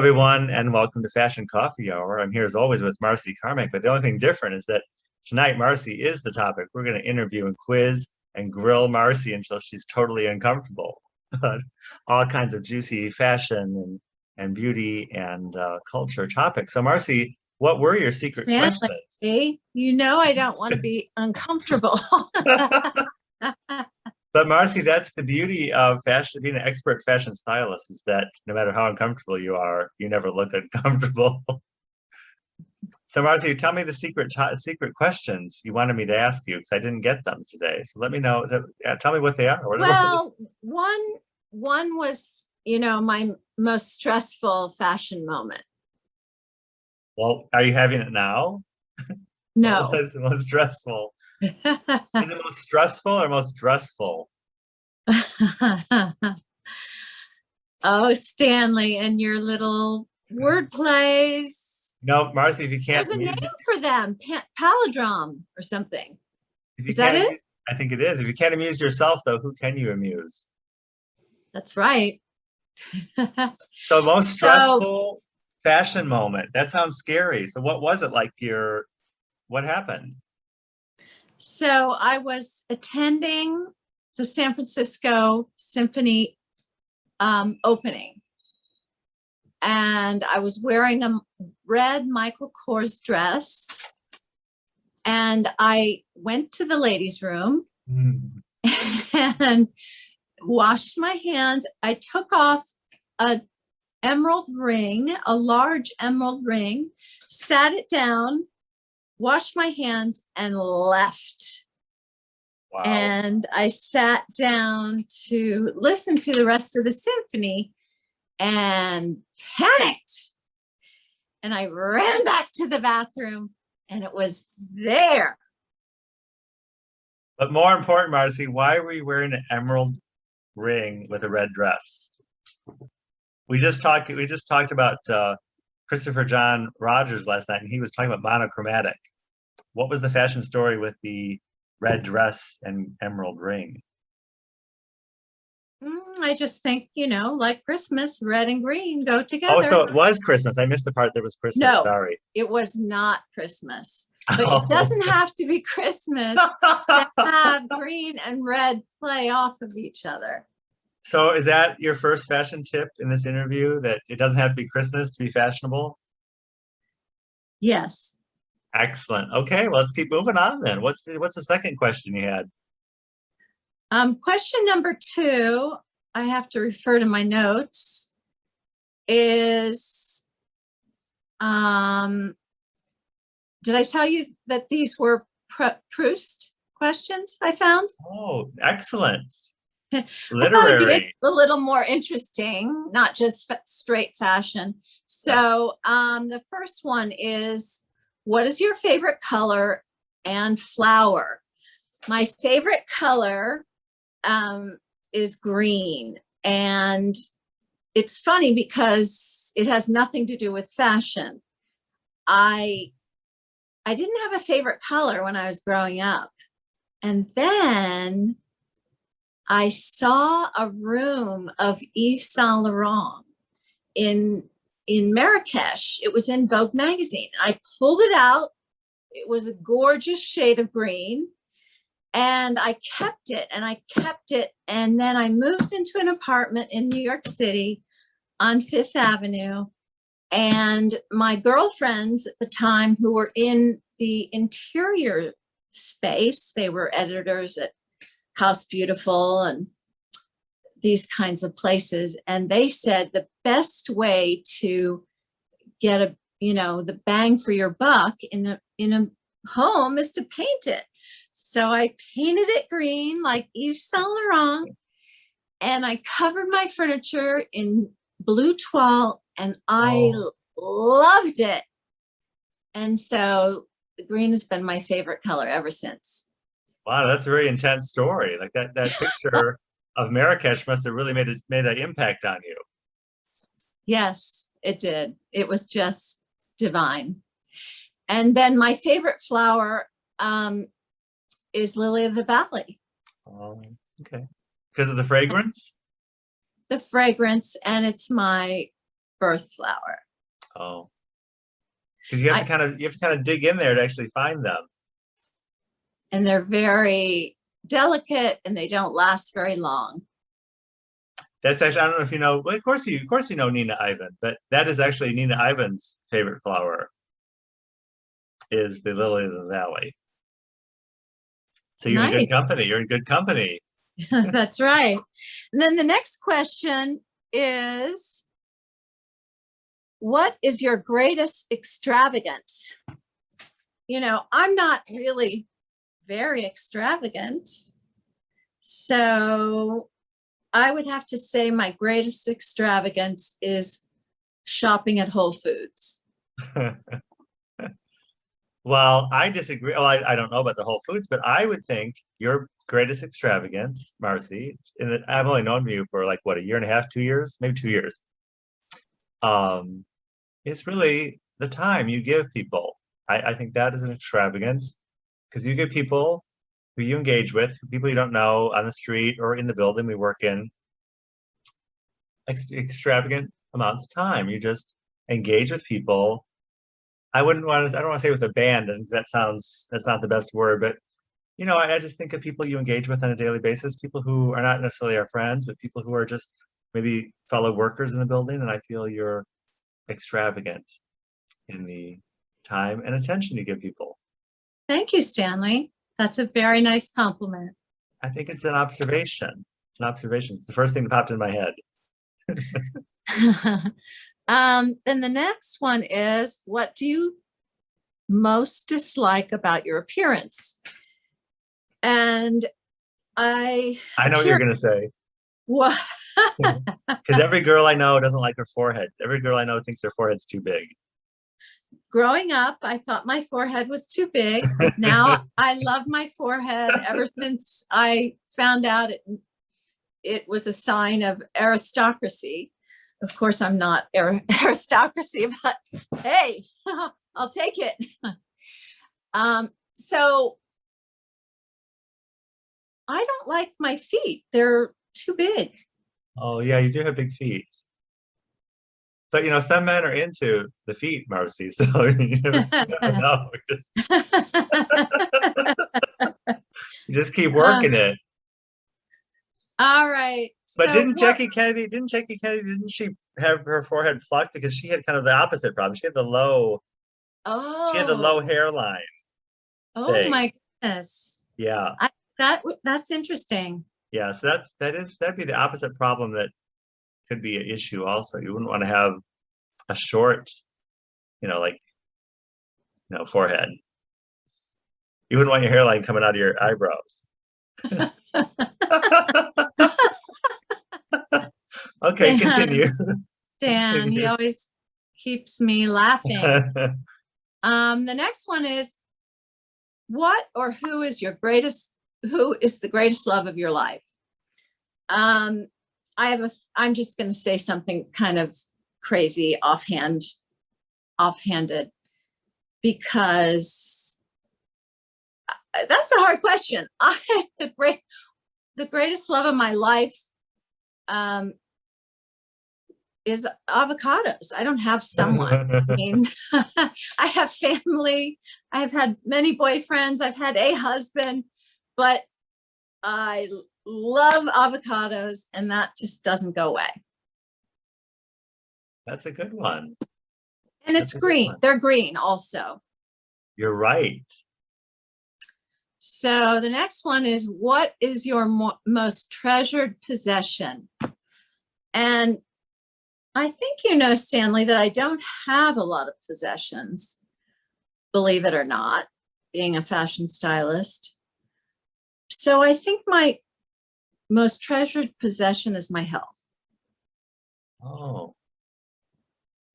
Everyone, and welcome to Fashion Coffee Hour. I'm here as always with Marcy Carmack, but the only thing different is that tonight Marcy is the topic. We're going to interview and quiz and grill Marcy until she's totally uncomfortable. All kinds of juicy fashion and beauty and culture topics. So, Marcy, what were your secret Stanley, questions? you know I don't want to be uncomfortable. But Marcy, that's the beauty of fashion, being an expert fashion stylist, is that no matter how uncomfortable you are, you never look uncomfortable. So Marcy, tell me the secret questions you wanted me to ask you because I didn't get them today. So let me know. Tell me what they are. Well, one was, my most stressful fashion moment. Well, are you having it now? No. What was the most stressful? Is it most stressful or most dressful? Oh, Stanley, and your little word plays. No, Marcy, if you can't There's a name for them, palindrome or something. Is that it? I think it is. If you can't amuse yourself, though, who can you amuse? That's right. So most stressful fashion moment. That sounds scary. So what was it like what happened? So I was attending the San Francisco Symphony opening, and I was wearing a red Michael Kors dress, and I went to the ladies' room and washed my hands. I took off a large emerald ring, sat it down, washed my hands, and left. Wow. And I sat down to listen to the rest of the symphony and panicked. And I ran back to the bathroom and it was there. But more important, Marcy, why were you wearing an emerald ring with a red dress? We just talked about Christopher John Rogers last night, and he was talking about monochromatic. What was the fashion story with the red dress and emerald ring? I just think, like Christmas, red and green go together. Oh, so it was Christmas. I missed the part that was Christmas. No, sorry. It was not Christmas. But it doesn't have to be Christmas to have green and red play off of each other. So is that your first fashion tip in this interview, that it doesn't have to be Christmas to be fashionable? Yes. Excellent. Okay, well, let's keep moving on then. What's the second question you had? Question number 2, I have to refer to my notes, is, did I tell you that these were Proust questions I found? Oh, excellent. Literary. A little more interesting, not just straight fashion. So the first one is, what is your favorite color and flower? My favorite color is green, and it's funny because it has nothing to do with fashion. I didn't have a favorite color when I was growing up, and then I saw a room of Yves Saint Laurent in Marrakesh. It was in Vogue magazine. I pulled it out. It was a gorgeous shade of green. And I kept it and I kept it. And then I moved into an apartment in New York City on Fifth Avenue. And my girlfriends at the time, who were in the interior space, they were editors at House Beautiful and these kinds of places. And they said the best way to get the bang for your buck in a home is to paint it. So I painted it green like Yves Saint Laurent, and I covered my furniture in blue toile, and I loved it. And so the green has been my favorite color ever since. Wow, that's a very intense story. Like that picture of Marrakesh must have really made an impact on you. Yes, it did. It was just divine. And then my favorite flower is Lily of the Valley. Oh, okay. Because of the fragrance? The fragrance, and it's my birth flower. Oh, because you have to kind of dig in there to actually find them. And they're very delicate and they don't last very long. That's actually, I don't know if you know, well, of course you know Nina Ivan, but that is actually Nina Ivan's favorite flower, is the lily of the valley. So you're in good company. You're in good company. That's right. And then the next question is, what is your greatest extravagance? You know, I'm not really very extravagant. So I would have to say my greatest extravagance is shopping at Whole Foods. Well, I disagree. Well, I don't know about the Whole Foods, but I would think your greatest extravagance, Marcy, and I've only known you for like, what, a year and a half, 2 years, maybe 2 years, is really the time you give people. I think that is an extravagance, because you give people who you engage with, people you don't know on the street or in the building we work in, extravagant amounts of time. You just engage with people. I don't want to say with abandon, that's not the best word, but you know, I just think of people you engage with on a daily basis, people who are not necessarily our friends, but people who are just maybe fellow workers in the building, and I feel you're extravagant in the time and attention you give people. Thank you, Stanley. That's a very nice compliment. I think it's an observation. It's an observation. It's the first thing that popped in my head. Then the next one is, what do you most dislike about your appearance? And I know what you're going to say. What? Because every girl I know doesn't like her forehead. Every girl I know thinks her forehead's too big. Growing up, I thought my forehead was too big. Now I love my forehead. Ever since I found out it was a sign of aristocracy. Of course, I'm not aristocracy, but hey, I'll take it. So I don't like my feet. They're too big. Oh, yeah, you do have big feet. But, you know, some men are into the feet, Marcy, so you never know. You just keep working it. All right. But so didn't she have her forehead plucked because she had kind of the opposite problem? She had the low, she had the low hairline. Oh thing. My goodness. Yeah. That's interesting. Yeah, so that'd be the opposite problem that could be an issue also. You wouldn't want to have a short, forehead. You wouldn't want your hairline coming out of your eyebrows. Okay, continue. Stan, he always keeps me laughing. The next one is, what or who is the greatest love of your life? I'm just going to say something kind of crazy offhanded, because that's a hard question. The greatest love of my life is avocados. I don't have someone. I mean, I have family. I've had many boyfriends. I've had a husband, but I love avocados, and that just doesn't go away. That's a good one. And it's green. They're green also. You're right. So the next one is, what is your most treasured possession? And I think you know, Stanley, that I don't have a lot of possessions, believe it or not, being a fashion stylist. So I think my most treasured possession is my health. Oh,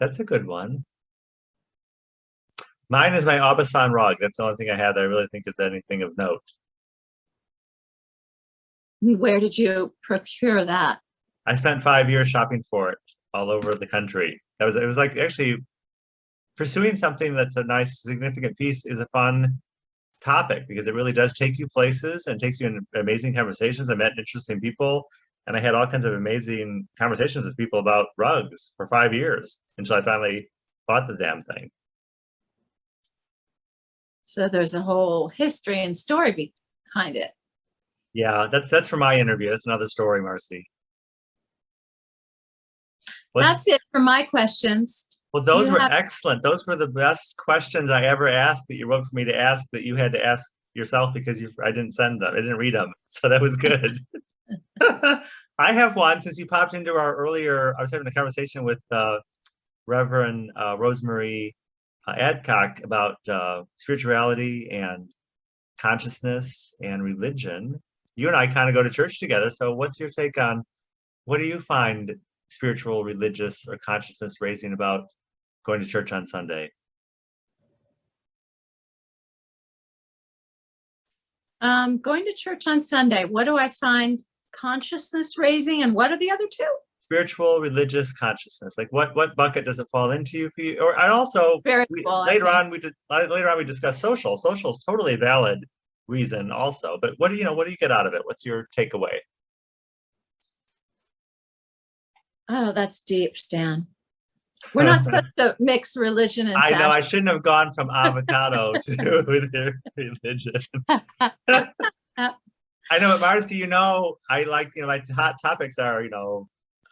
that's a good one. Mine is my Aubusson rug. That's the only thing I have that I really think is anything of note. Where did you procure that? I spent 5 years shopping for it all over the country. It was like, actually, pursuing something that's a nice, significant piece is a fun topic, because it really does take you places and takes you in amazing conversations. I met interesting people. And I had all kinds of amazing conversations with people about rugs for 5 years until I finally bought the damn thing. So there's a whole history and story behind it. Yeah, that's for my interview. That's another story, Marcy. That's it for my questions. Well, those were excellent. Those were the best questions I ever asked that you wrote for me to ask that you had to ask yourself because I didn't send them. I didn't read them. So that was good. I have one since you popped into our earlier, I was having a conversation with Reverend Rosemary Adcock about spirituality and consciousness and religion. You and I kind of go to church together. So what's your take on, what do you find spiritual, religious, or consciousness raising about going to church on Sunday? Going to church on Sunday, what do I find consciousness raising, and what are the other two? Spiritual, religious, consciousness. Like what bucket does it fall into for you? Or I also later on we discuss social. Social is totally valid reason also. But what do you get out of it? What's your takeaway? Oh, that's deep, Stan. We're not supposed to mix religion and fashion. I know, I shouldn't have gone from avocado to religion. I know, but Marcy, I like, my hot topics are,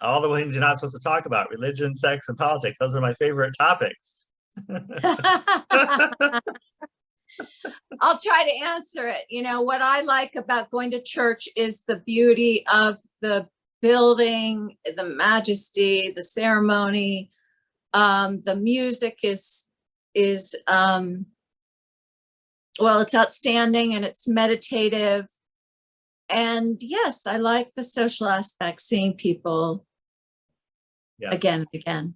all the things you're not supposed to talk about: religion, sex, and politics. Those are my favorite topics. I'll try to answer it. What I like about going to church is the beauty of the building, the majesty, the ceremony. The music is well, it's outstanding and it's meditative. And yes, I like the social aspect, seeing people again and again.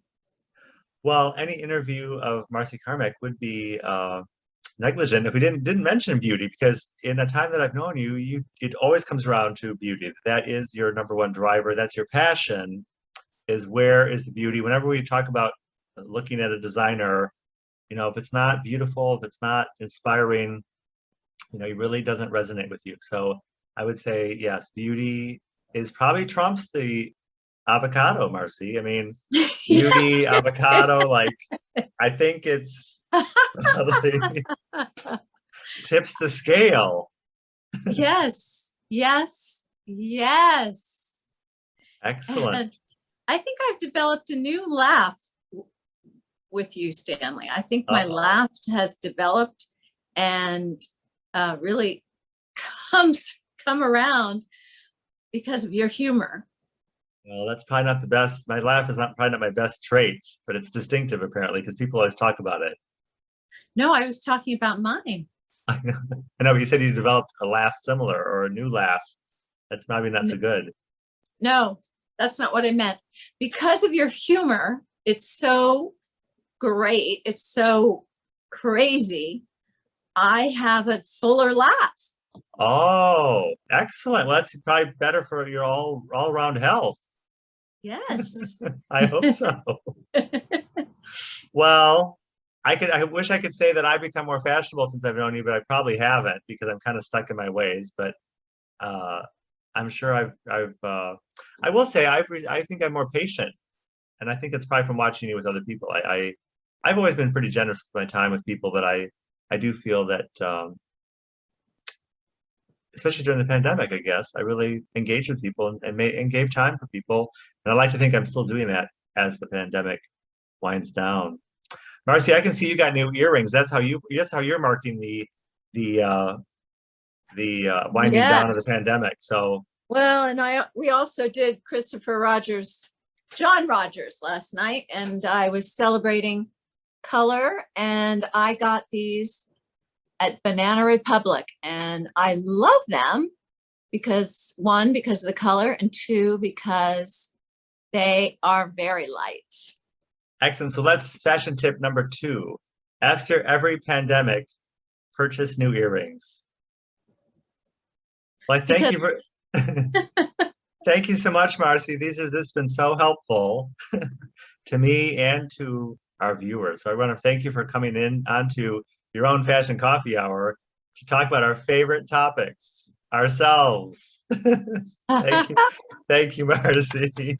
Well, any interview of Marcy Carmack would be negligent if we didn't mention beauty, because in the time that I've known you, it always comes around to beauty. That is your number one driver. That's your passion, is where is the beauty. Whenever we talk about looking at a designer, if it's not beautiful, if it's not inspiring, it really doesn't resonate with you. So I would say, yes, beauty is probably trumps the avocado, Marcy. I mean, beauty, yes. Avocado, I think it's probably tips the scale. Yes. Excellent. And I think I've developed a new laugh with you, Stanley. I think my laugh has developed and really come around because of your humor. Well, that's probably not the best. My laugh is probably not my best trait, but it's distinctive apparently, because people always talk about it. No, I was talking about mine. I know, but you said you developed a laugh similar, or a new laugh. That's maybe not so good. No, that's not what I meant. Because of your humor, it's so great. It's so crazy. I have a fuller laugh. Oh, excellent. Well, that's probably better for your all-around health. Yes. I hope so. Well, I wish I could say that I've become more fashionable since I've known you, but I probably haven't, because I'm kind of stuck in my ways. But I'm sure I will say I think I'm more patient, and I think it's probably from watching you with other people. I've always been pretty generous with my time with people, but I do feel that especially during the pandemic, I guess I really engaged with people and gave time for people, and I like to think I'm still doing that as the pandemic winds down. Marcy, I can see you got new earrings. That's how you're marking the winding down of the pandemic. So well, and we also did John Rogers last night, and I was celebrating color, and I got these at Banana Republic, and I love them because, one, because of the color, and two, because they are very light. Excellent. So that's fashion tip number 2. After every pandemic, purchase new earrings. Well, thank you so much, Marcy. This has been so helpful to me and to our viewers. So I want to thank you for coming in onto your own fashion coffee hour to talk about our favorite topics. ourselves. Thank you. Thank you, Marcy.